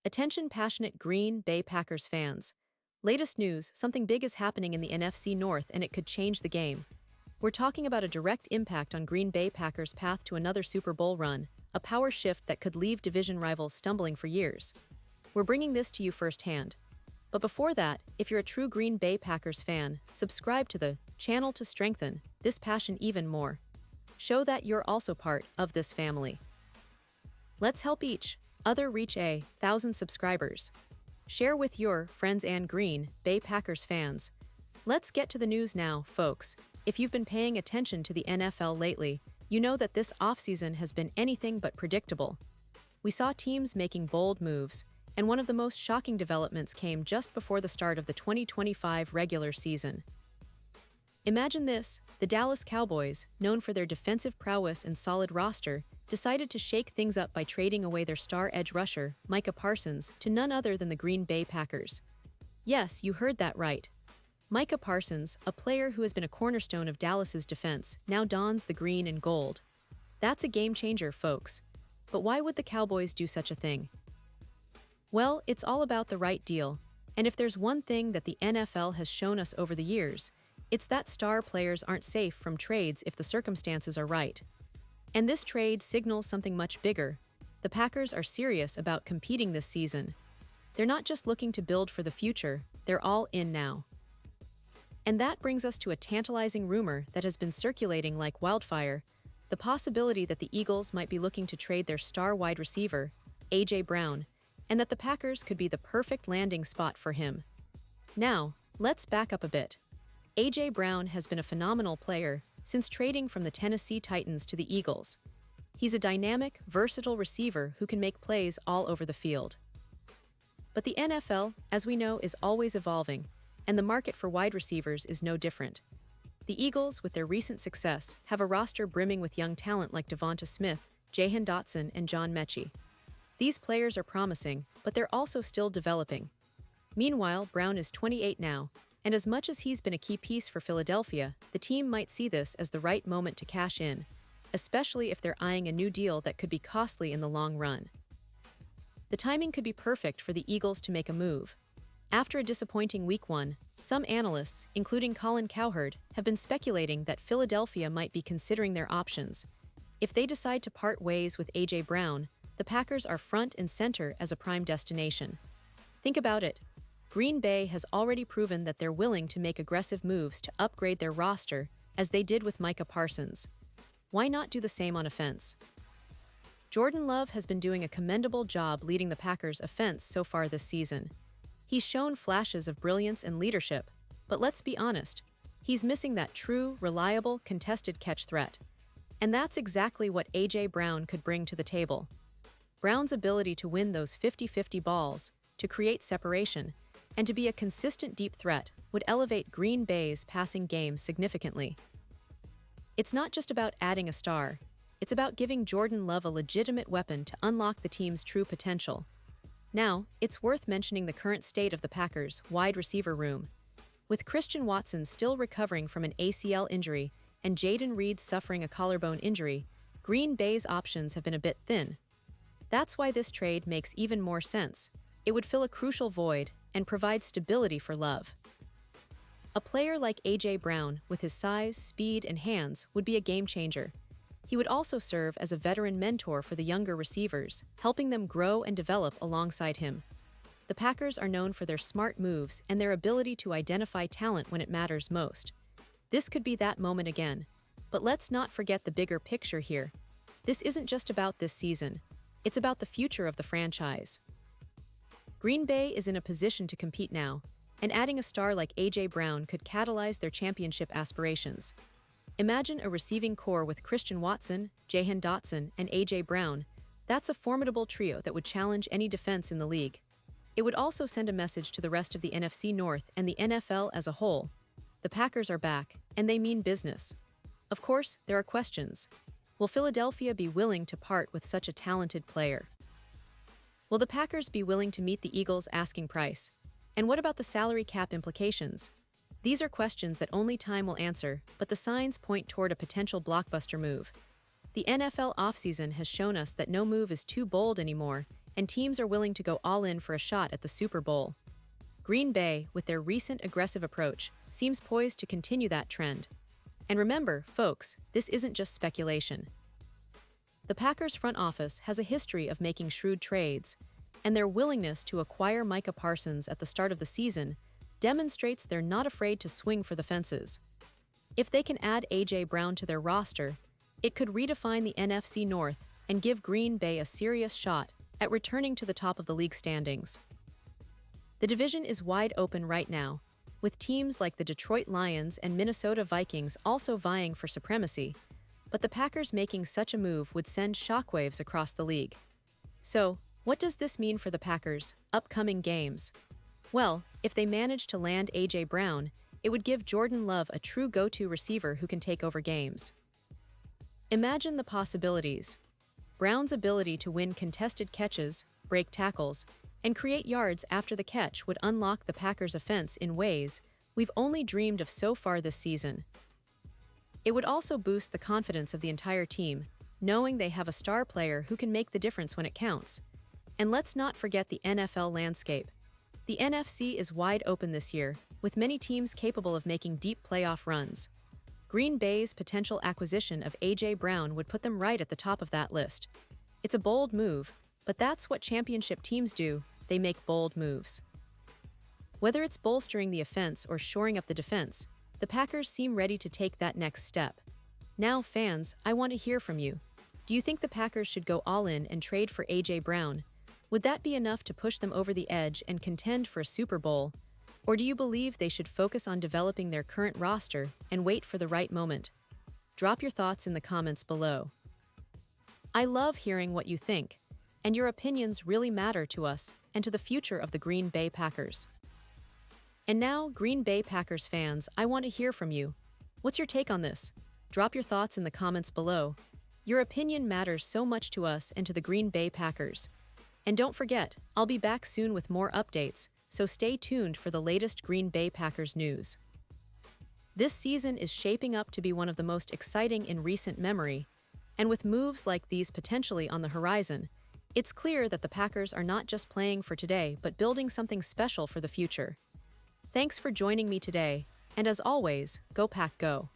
Attention passionate Green Bay Packers fans. Latest news, something big is happening in the NFC North and it could change the game. We're talking about a direct impact on Green Bay Packers' path to another Super Bowl run, a power shift that could leave division rivals stumbling for years. We're bringing this to you firsthand. But before that, if you're a true Green Bay Packers fan, subscribe to the channel to strengthen this passion even more. Show that you're also part of this family. Let's help each other reach 1,000 subscribers. Share with your friends and Green Bay Packers fans. Let's get to the news now, folks. If you've been paying attention to the NFL lately, you know that this offseason has been anything but predictable. We saw teams making bold moves, and one of the most shocking developments came just before the start of the 2025 regular season. Imagine this: the Dallas Cowboys, known for their defensive prowess and solid roster, decided to shake things up by trading away their star edge rusher, Micah Parsons, to none other than the Green Bay Packers. Yes, you heard that right. Micah Parsons, a player who has been a cornerstone of Dallas's defense, now dons the green and gold. That's a game changer, folks. But why would the Cowboys do such a thing? Well, it's all about the right deal. And if there's one thing that the NFL has shown us over the years, it's that star players aren't safe from trades if the circumstances are right. And this trade signals something much bigger. The Packers are serious about competing this season. They're not just looking to build for the future, they're all in now. And that brings us to a tantalizing rumor that has been circulating like wildfire: the possibility that the Eagles might be looking to trade their star wide receiver, A.J. Brown, and that the Packers could be the perfect landing spot for him. Now, let's back up a bit. A.J. Brown has been a phenomenal player since trading from the Tennessee Titans to the Eagles. He's a dynamic, versatile receiver who can make plays all over the field. But the NFL, as we know, is always evolving, and the market for wide receivers is no different. The Eagles, with their recent success, have a roster brimming with young talent like Devonta Smith, Jahan Dotson, and John Mechie. These players are promising, but they're also still developing. Meanwhile, Brown is 28 now, and as much as he's been a key piece for Philadelphia, the team might see this as the right moment to cash in, especially if they're eyeing a new deal that could be costly in the long run. The timing could be perfect for the Eagles to make a move. After a disappointing Week 1, some analysts, including Colin Cowherd, have been speculating that Philadelphia might be considering their options. If they decide to part ways with A.J. Brown, the Packers are front and center as a prime destination. Think about it. Green Bay has already proven that they're willing to make aggressive moves to upgrade their roster, as they did with Micah Parsons. Why not do the same on offense? Jordan Love has been doing a commendable job leading the Packers' offense so far this season. He's shown flashes of brilliance and leadership, but let's be honest, he's missing that true, reliable, contested catch threat. And that's exactly what A.J. Brown could bring to the table. Brown's ability to win those 50-50 balls, to create separation, and to be a consistent deep threat would elevate Green Bay's passing game significantly. It's not just about adding a star, it's about giving Jordan Love a legitimate weapon to unlock the team's true potential. Now, it's worth mentioning the current state of the Packers' wide receiver room. With Christian Watson still recovering from an ACL injury and Jayden Reed suffering a collarbone injury, Green Bay's options have been a bit thin. That's why this trade makes even more sense. It would fill a crucial void and provide stability for Love. A player like A.J. Brown, with his size, speed, and hands, would be a game changer. He would also serve as a veteran mentor for the younger receivers, helping them grow and develop alongside him. The Packers are known for their smart moves and their ability to identify talent when it matters most. This could be that moment again. But let's not forget the bigger picture here. This isn't just about this season. It's about the future of the franchise. Green Bay is in a position to compete now, and adding a star like A.J. Brown could catalyze their championship aspirations. Imagine a receiving core with Christian Watson, Jahan Dotson, and A.J. Brown. That's a formidable trio that would challenge any defense in the league. It would also send a message to the rest of the NFC North and the NFL as a whole. The Packers are back, and they mean business. Of course, there are questions. Will Philadelphia be willing to part with such a talented player? Will the Packers be willing to meet the Eagles' asking price? And what about the salary cap implications? These are questions that only time will answer, but the signs point toward a potential blockbuster move. The NFL offseason has shown us that no move is too bold anymore, and teams are willing to go all in for a shot at the Super Bowl. Green Bay, with their recent aggressive approach, seems poised to continue that trend. And remember, folks, this isn't just speculation. The Packers front office has a history of making shrewd trades, and their willingness to acquire Micah Parsons at the start of the season demonstrates they're not afraid to swing for the fences. If they can add A.J. Brown to their roster, it could redefine the NFC North and give Green Bay a serious shot at returning to the top of the league standings. The division is wide open right now, with teams like the Detroit Lions and Minnesota Vikings also vying for supremacy, but the Packers making such a move would send shockwaves across the league. So, what does this mean for the Packers' upcoming games? Well, if they manage to land A.J. Brown, it would give Jordan Love a true go-to receiver who can take over games. Imagine the possibilities. Brown's ability to win contested catches, break tackles, and create yards after the catch would unlock the Packers' offense in ways we've only dreamed of so far this season. It would also boost the confidence of the entire team, knowing they have a star player who can make the difference when it counts. And let's not forget the NFL landscape. The NFC is wide open this year, with many teams capable of making deep playoff runs. Green Bay's potential acquisition of A.J. Brown would put them right at the top of that list. It's a bold move, but that's what championship teams do, they make bold moves. Whether it's bolstering the offense or shoring up the defense, the Packers seem ready to take that next step. Now, fans, I want to hear from you. Do you think the Packers should go all in and trade for A.J. Brown? Would that be enough to push them over the edge and contend for a Super Bowl? Or do you believe they should focus on developing their current roster and wait for the right moment? Drop your thoughts in the comments below. I love hearing what you think, and your opinions really matter to us and to the future of the Green Bay Packers. And now, Green Bay Packers fans, I want to hear from you. What's your take on this? Drop your thoughts in the comments below. Your opinion matters so much to us and to the Green Bay Packers. And don't forget, I'll be back soon with more updates, so stay tuned for the latest Green Bay Packers news. This season is shaping up to be one of the most exciting in recent memory, and with moves like these potentially on the horizon, it's clear that the Packers are not just playing for today but building something special for the future. Thanks for joining me today, and as always, go Pack Go!